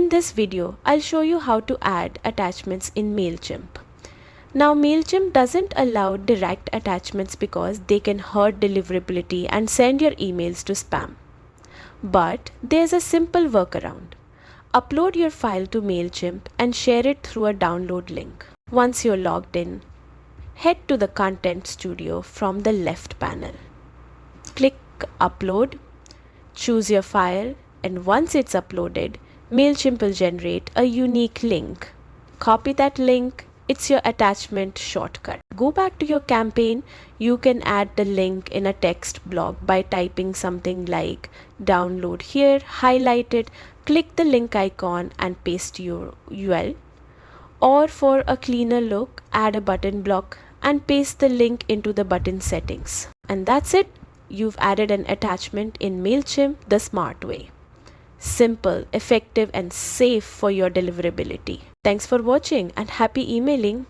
In this video, I'll show you how to add attachments in Mailchimp. Now, Mailchimp doesn't allow direct attachments because they can hurt deliverability and send your emails to spam. But there's a simple workaround. Upload your file to Mailchimp and share it through a download link. Once you're logged in, head to the Content Studio from the left panel. Click Upload, choose your file, and once it's uploaded, Mailchimp will generate a unique link. Copy that link. It's your attachment shortcut. Go back to your campaign. You can add the link in a text block by typing something like download here, highlight it, click the link icon and paste your URL. Or for a cleaner look, add a button block and paste the link into the button settings. And that's it. You've added an attachment in Mailchimp the smart way. Simple, effective, and safe for your deliverability. Thanks for watching and happy emailing.